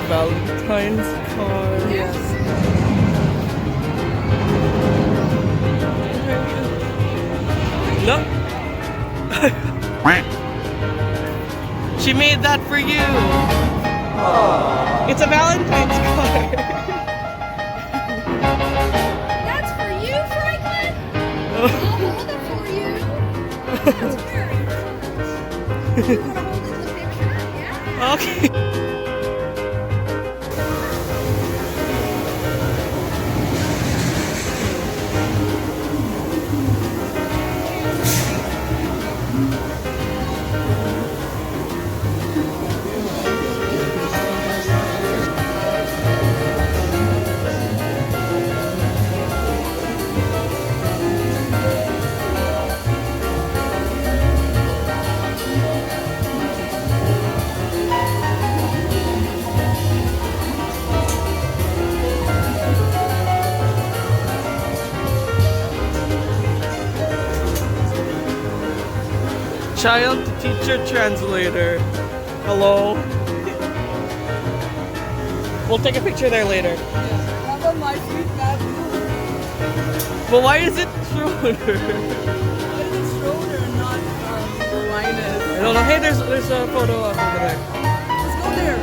Valentine's card. Yes. Look. She made that for you. It's a Valentine's card. That's for you, Franklin? I'll hold it for you. That's very nice. You want to hold it in the picture? Yeah. Okay. Child to teacher translator. Hello. We'll take a picture there later. Have a my sweet baby. But why is it Schroeder? Why is it Schroeder and not Linus? I don't know. Hey, there's a photo up over there. Let's go there.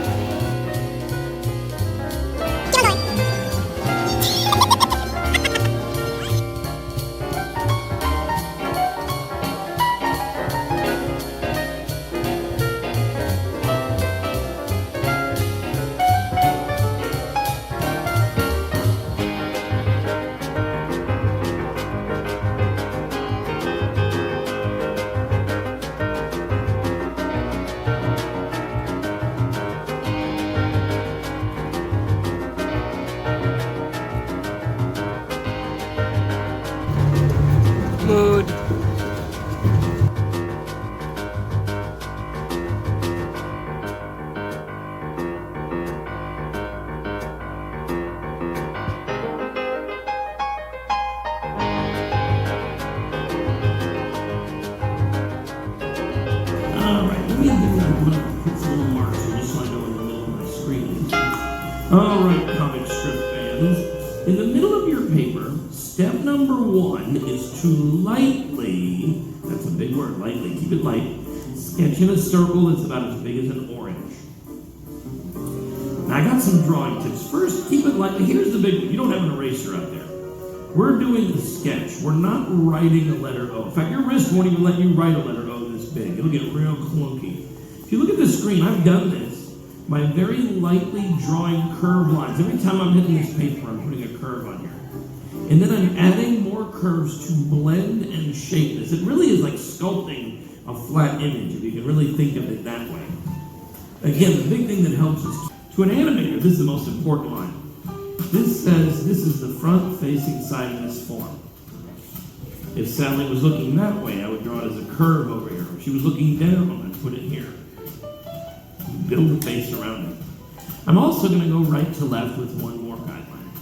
Mood. Alright, let me do put some little marks here just so I know in the middle of my screen. Alright, comic strip fans. In the middle of your paper, step number 1 is to lightly, that's a big word, lightly, keep it light, sketch in a circle that's about as big as an orange. Now I got some drawing tips. First, keep it light. Here's the big one. You don't have an eraser up there. We're doing the sketch. We're not writing a letter O. In fact, your wrist won't even let you write a letter O this big. It'll get real clunky. If you look at the screen, I've done this by very lightly drawing curved lines. Every time I'm hitting this paper, I'm putting a curve on here. And then I'm adding more curves to blend and shape this. It really is like sculpting a flat image, if you can really think of it that way. Again, the big thing that helps is, to an animator, this is the most important line. This says this is the front-facing side of this form. If Sally was looking that way, I would draw it as a curve over here. If she was looking down, I'd put it here. Build the face around it. I'm also going to go right to left with one more guideline.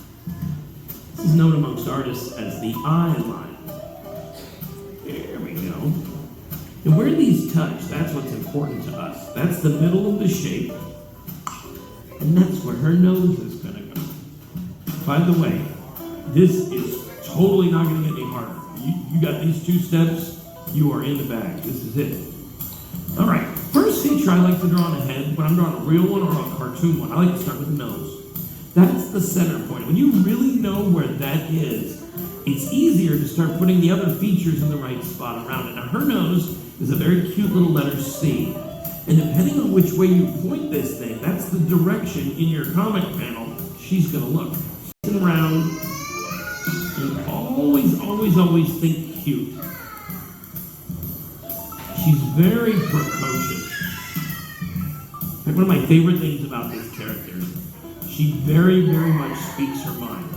This is known amongst artists as the eye line. There we go. And where these touch, that's what's important to us. That's the middle of the shape. And that's where her nose is going to go. By the way, this is totally not going to get any harder. You got these 2 steps, you are in the bag. This is it. All right, first feature I like to draw on a head, when I'm drawing a real one or a cartoon one, I like to start with the nose. That's the center point. When you really know where that is, it's easier to start putting the other features in the right spot around it. Now, her nose is a very cute little letter C. And depending on which way you point this thing, that's the direction in your comic panel she's going to look. Around, and always think cute. She's very precocious. One of my favorite things about this character is she very much speaks her mind.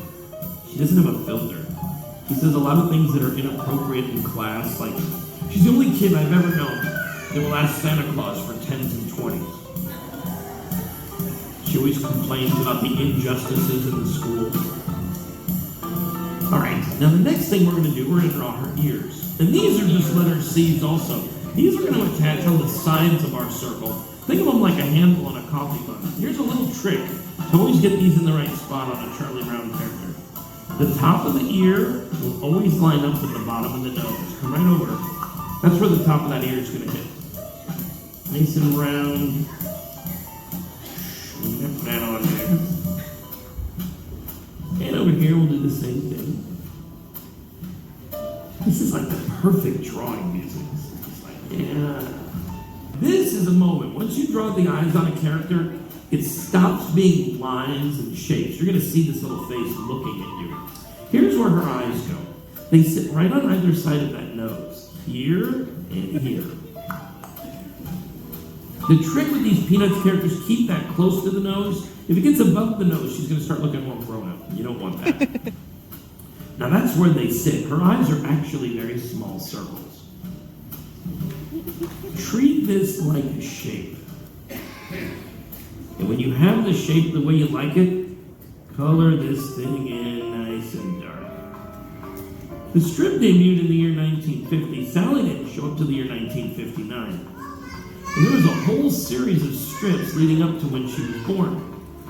She doesn't have a filter. She says a lot of things that are inappropriate in class, like she's the only kid I've ever known that will ask Santa Claus for 10s and 20s. She always complains about the injustices in the school. All right, now the next thing we're going to do, we're going to draw her ears. And these are just letter C's also. These are going to attach on the sides of our circle Think of them like a handle on a coffee mug. Here's a little trick to always get these in the right spot on a Charlie Brown character. The top of the ear will always line up with the bottom of the nose. Come right over. That's where the top of that ear is going to hit. Nice and round. Snip that on there. And over here we'll do the same thing. This is like the perfect drawing music. It's like, yeah. This is a moment. Once you draw the eyes on a character, it stops being lines and shapes. You're going to see this little face looking at you. Here's where her eyes go. They sit right on either side of that nose. Here and here. The trick with these Peanuts characters, keep that close to the nose. If it gets above the nose, she's going to start looking more grown up. You don't want that. Now that's where they sit. Her eyes are actually very small circles. Treat this like a shape. And when you have the shape the way you like it, color this thing in nice and dark. The strip debuted in the year 1950. Sally didn't show up to the year 1959. And there was a whole series of strips leading up to when she was born.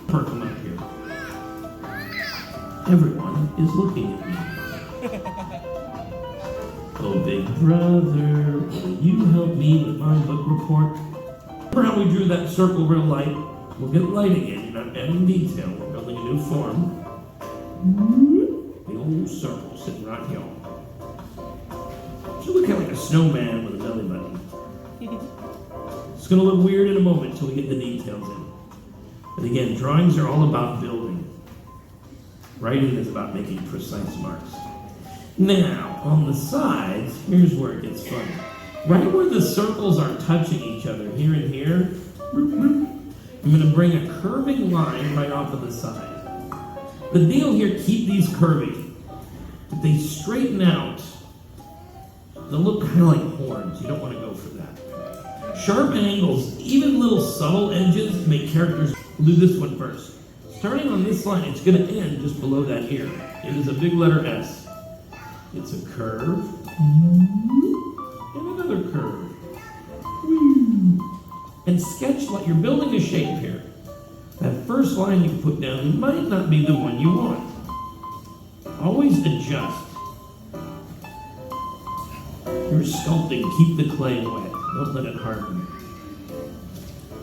Park them up here. Everyone is looking at me. Oh, big brother, will you help me with my book report? Remember how we drew that circle real light? We'll get light again. You're not adding detail. We're building a new form. The old circle sitting right here. Should look kind of like a snowman with a belly button. It's going to look weird in a moment until we get the details in. But again, drawings are all about building. Writing is about making precise marks. Now, on the sides, here's where it gets funny. Right where the circles are touching each other, here and here, I'm going to bring a curving line right off of the side. The deal here, keep these curving. If they straighten out, they'll look kind of like horns. You don't want to go for that. Sharp angles, even little subtle edges, make characters. We'll do this one first. Starting on this line, it's going to end just below that ear. It is a big letter S. It's a curve. And another curve. And sketch like you're building a shape here. That first line you put down might not be the one you want. Always adjust. You're sculpting. Keep the clay wet. Don't let it harden.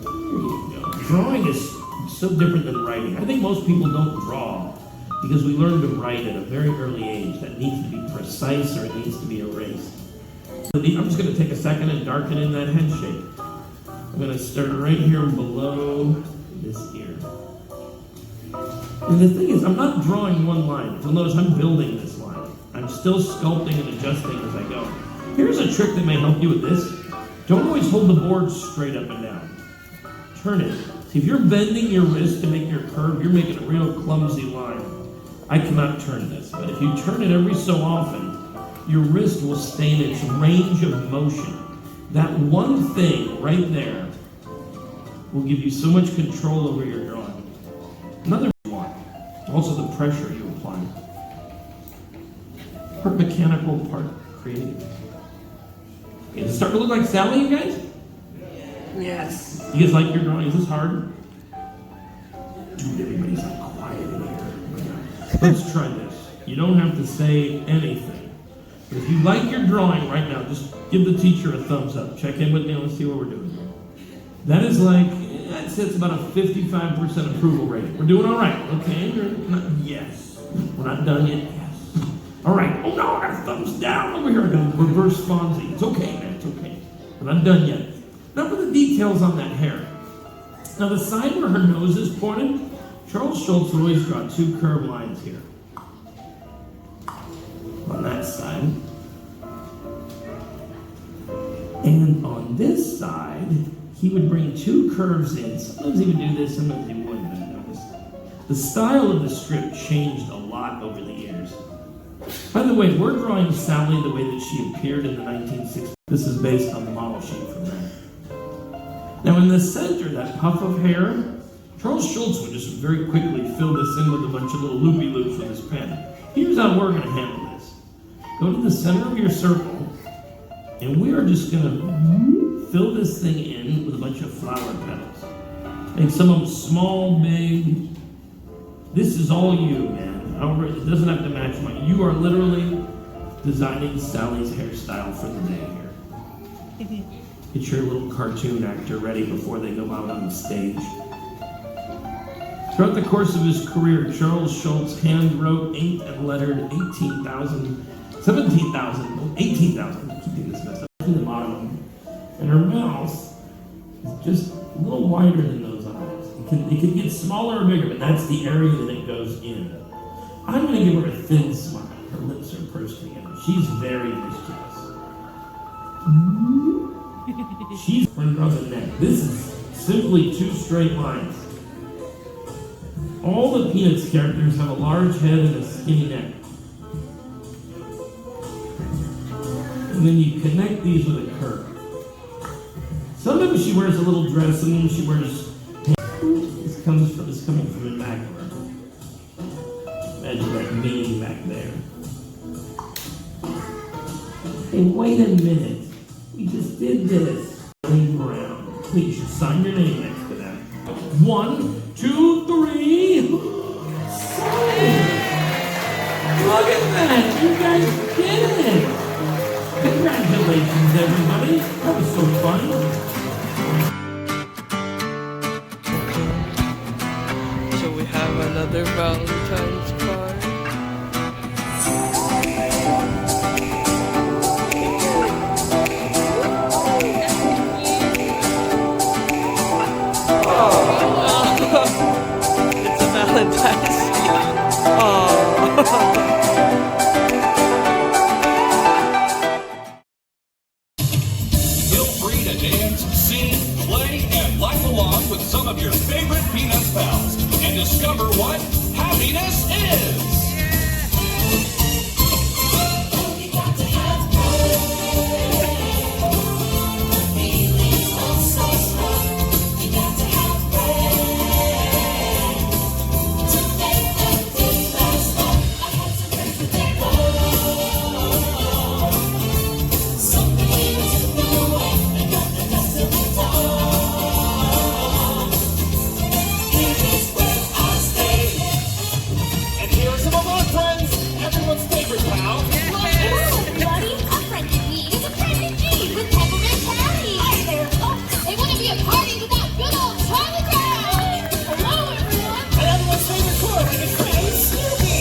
There you go. Drawing is so different than writing. I think most people don't draw because we learn to write at a very early age. That needs to be precise or it needs to be erased. I'm just going to take a second and darken in that head shape. I'm going to start right here below this ear. And the thing is, I'm not drawing one line. You'll notice I'm building this line. I'm still sculpting and adjusting as I go. Here's a trick that may help you with this. Don't always hold the board straight up and down. Turn it. See, if you're bending your wrist to make your curve, you're making a real clumsy line. I cannot turn this, but if you turn it every so often, your wrist will stay in its range of motion. That one thing right there will give you so much control over your drawing. Another one, also the pressure you apply. Part mechanical, part creative. Okay, does it start to look like Sally, you guys? Yes. You guys like your drawing? Is this hard? Dude, everybody's like quiet in here. Let's try this. You don't have to say anything. But if you like your drawing right now, just give the teacher a thumbs up. Check in with me and let's see what we're doing. That is like, I'd say it's about a 55% approval rate. We're doing all right, okay? Yes. We're not done yet. Yes. All right. Oh no, I got a thumbs down over here. I got a reverse Fonzie. It's okay, man. It's okay. We're not done yet. Now for the details on that hair. Now the side where her nose is pointed, Charles Schulz would always draw two curved lines here. On that side. And on this side, he would bring two curves in. Sometimes he would do this, sometimes he wouldn't. The style of the strip changed a lot over the years. By the way, we're drawing Sally the way that she appeared in the 1960s. This is based on the model sheet from that. Now in the center, that puff of hair, Charles Schulz would just very quickly fill this in with a bunch of little loopy-loops with his pen. Here's how we're going to handle this. Go to the center of your circle, And we are just gonna fill this thing in with a bunch of flower petals. Make some of them small, big. This is all you, man. However, it doesn't have to match mine. You are literally designing Sally's hairstyle for the day here. Get your little cartoon actor ready before they go out on the stage. Throughout the course of his career, Charles Schultz hand wrote, inked, and lettered 18,000, I'm keeping this messed up, in the bottom. And her mouth is just a little wider than those eyes. It can get smaller or bigger, but that's the area that it goes in. I'm going to give her a thin smile. Her lips are pursed together. She's very mischievous. She's running across the neck. This is simply 2 straight lines. All the Peanuts characters have a large head and a skinny neck. And then you connect these with a curve. Sometimes she wears a little dress, sometimes she wears pants. It's coming from the back of her. Imagine that meaning back there. Hey, wait a minute. We just did this. Brown. Please, you sign your name next to that. 1, 2, 3. Look at that! You guys did it! Congratulations, everybody! That was so fun. So we have another Valentine's card. It's a Valentine's. Oh. Feel free to dance, sing, play, and laugh along with some of your favorite Peanuts pals and discover what happiness is. Everyone's favorite pal. Hello, everybody. A friend in need is a friend indeed with Peppermint Patty. Hi there. Oh, it wouldn't be a party without good old Charlie Brown. Hello, everyone. And everyone's favorite chord is Camp Snoopy.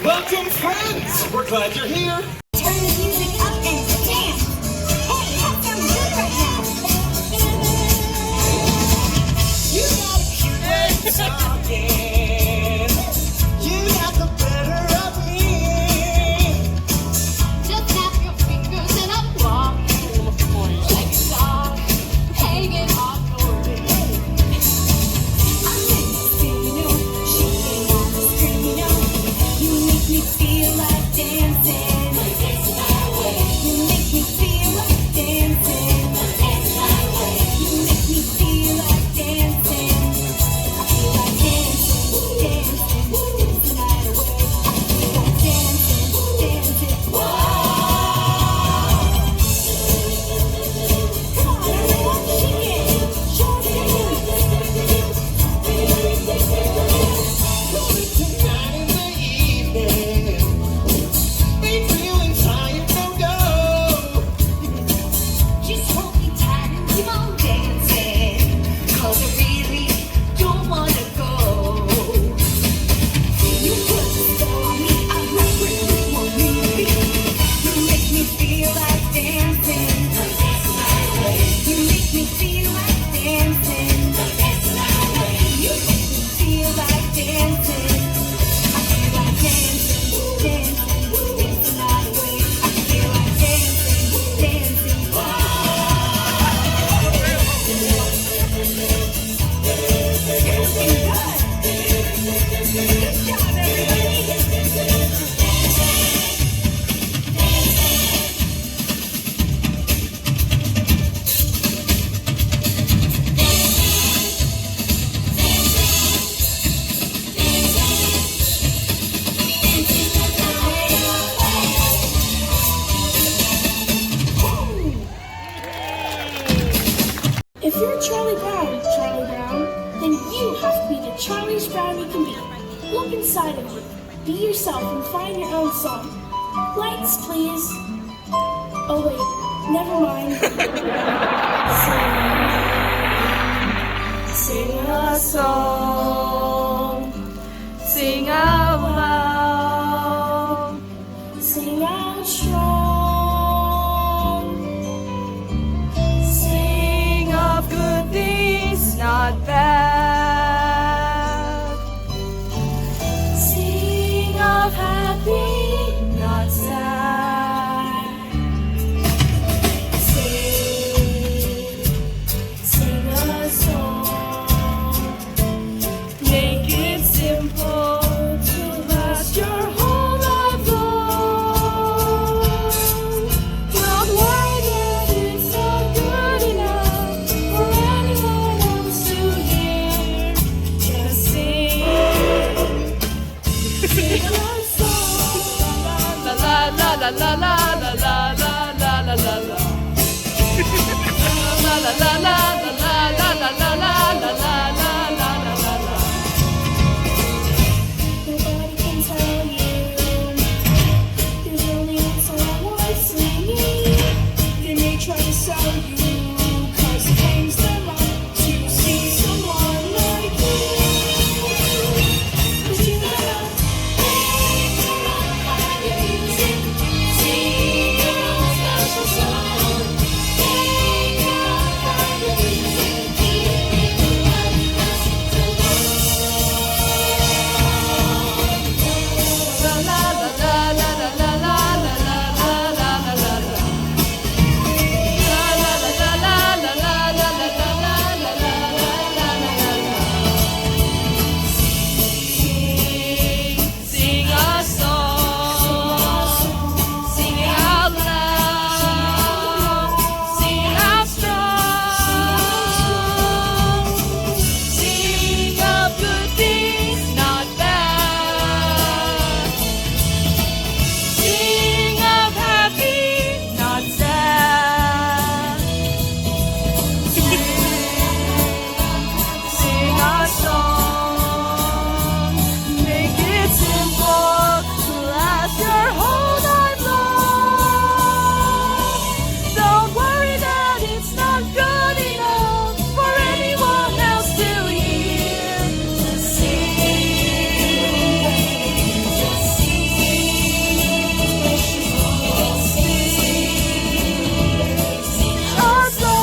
Welcome, friends! We're glad you're here. Turn the music up and dance. Hey, that sounds good right now. You got a cute way of talking. You got the better of me. Just snap your fingers and I'm walking like a dog, hanging off your leg. I'm in the studio, shaking on the screen. You need Charlie Brown, Charlie Brown, then you have to be the Charliest Brown you can be. Look inside of you, be yourself, and find your own song. Lights, please. Oh wait, never mind. Sing a song. Sing out loud. Sing out strong. Sing of good things, not bad. Sing of happy, not sad. Sing a song. Make it simple to last your whole life long. Don't worry that it's not good enough for anyone else to hear. Just sing. Sing a song. La la la la la la la la la la la la la. La la la la la la la la la la la la la la la. Nobody can tell you. There's only one song worth singing. They may try to sell you, 'cause it hangs them up to see someone like you. 'Cause you gotta make your own kind of music. Sing your own special song. Make your own kind of music. People like us to love. La la la la la la la la la la la la la. La la la la la la la la la la la la la. Sing a song. Sing it out loud. Sing it out strong. Sing of good things, not bad. Sing of happy, not sad. Sing our song. Make it simple to last your whole life long. Don't worry that it's not good enough for anyone else to hear. Just sing. Just sing our song.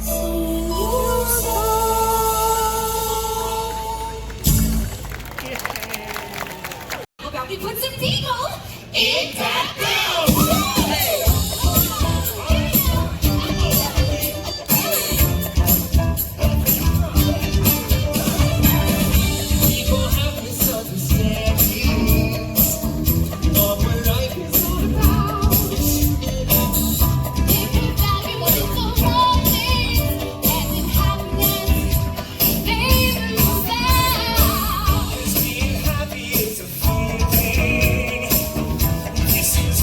Sing your song. About we put some people in that People have misunderstandings of what life is all about. They can value what is so wrong and in happiness they lose out. Being happy is a feeling. This is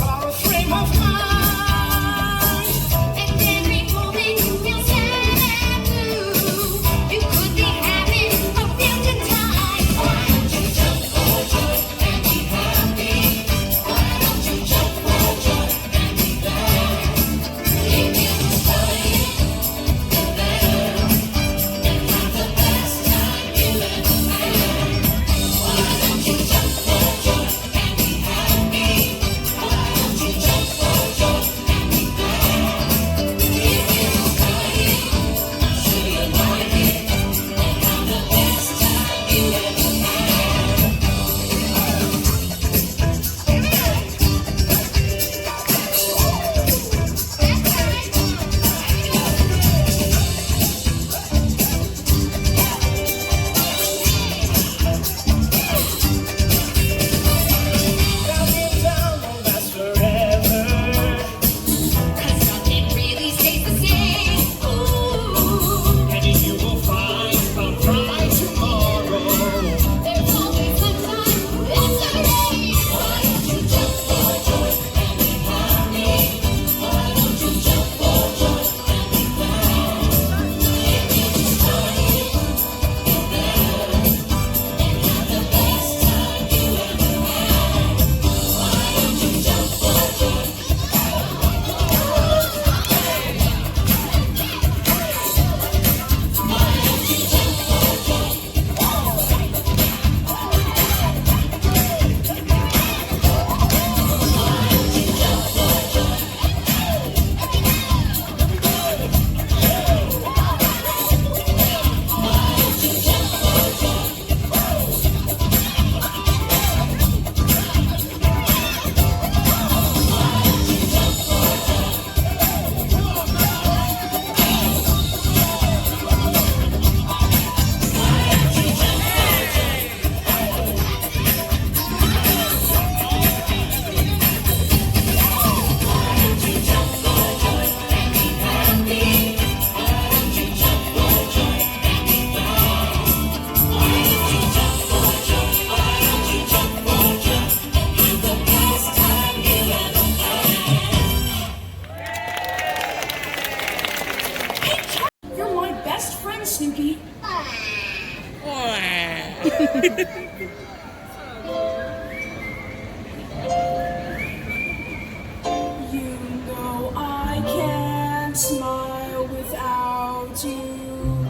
You know I can't smile without you.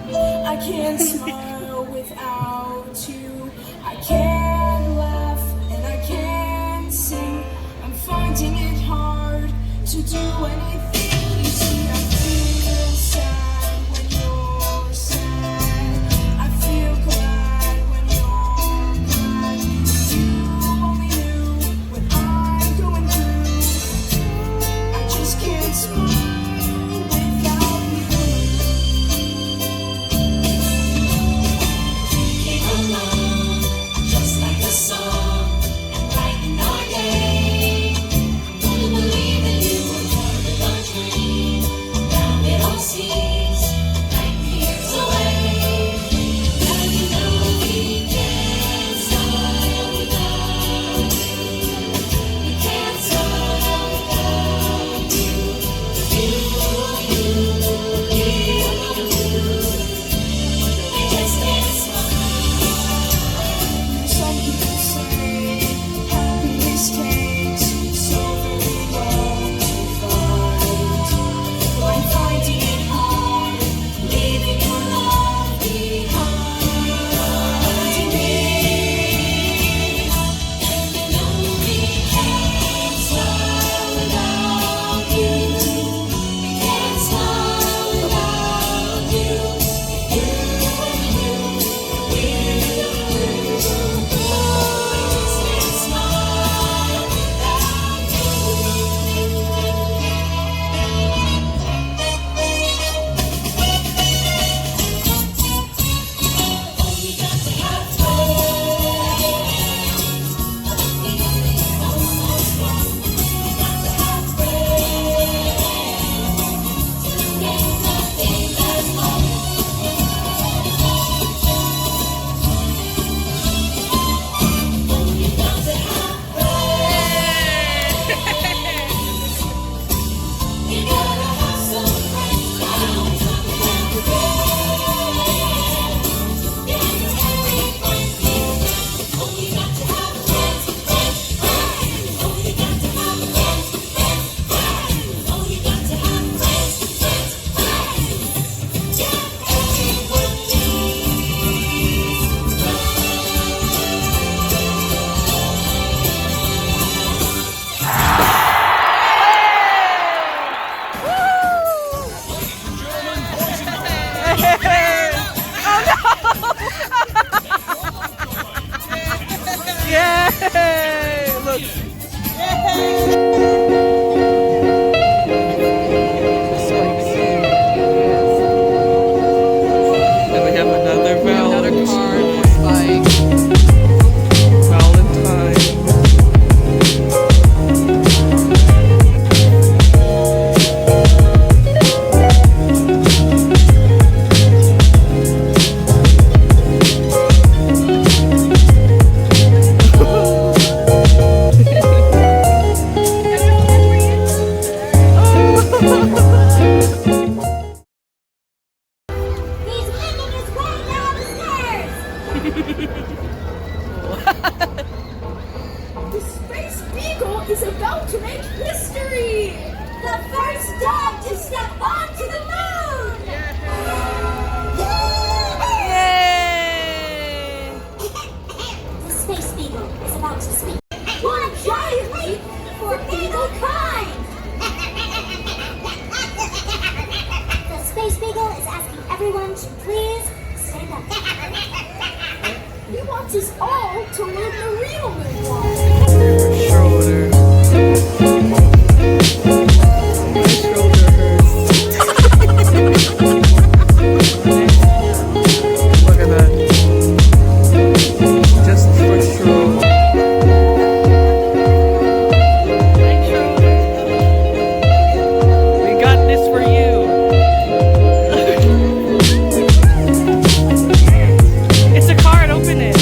I can't smile without you. I can't laugh and I can't sing. I'm finding it hard to do anything. You see, I feel sad when you're sad. I feel glad when you're glad. You only knew what I'm going through. I just can't smile without you. Came along, just like a song, and brighten our day. Wouldn't believe that you were part of a dream. Down middle seas, 90 years away. Now you know we can't smile without you. We can't smile without you. You. We just can't smile. Some people say happiness takes so very long to find. But I'm finding it hard, leaving your love behind me. And you know we can't smile without you. We can't smile without you. You and you, we just can't smile without you. Oh, you got to have friends. Almost one. You got to have friends. There's nothing that's more. Oh, you got to have friends. You gotta have some friends now. Have friends. Yeah, everybody's friends. Oh, you got to have friends, friends, friends. Oh, you got to have friends, friends, friends. Oh, you got to have friends, friends, friends. Yeah, Yay! Look. And we have another card for Spike. Valentine. He's making his way down the stairs. The Space Beagle is about to make history. The first dog to step onto the moon. Yay! The Space Beagle is about to speak. What a giant leap for beagle kind! The Space Beagle is asking everyone to please stand up. He wants us all to learn the real moonwalk. Shoulder. My shoulder hurts. Look at that. Just for sure. We got this for you. It's a card, open it.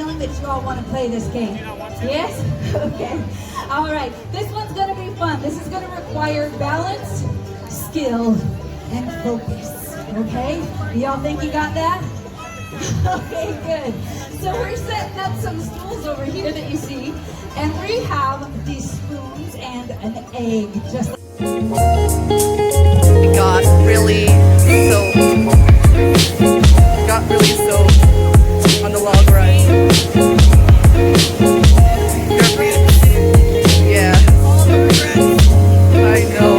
feeling that you all want to play this game? Yes? Okay. All right. This one's going to be fun. This is going to require balance, skill, and focus. Okay? Y'all think you got that? Okay, good. So we're setting up some stools over here that you see, and we have these spoons and an egg. Just got really soaked on the log ride. Yeah. I know.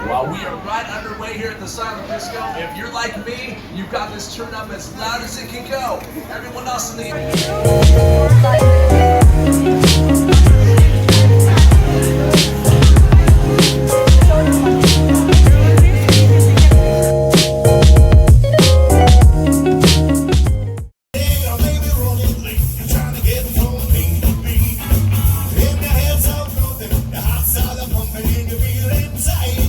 While we are right underway here at the Silent Disco, if you're like me, you've got this turned up as loud as it can go. Everyone else in the Inside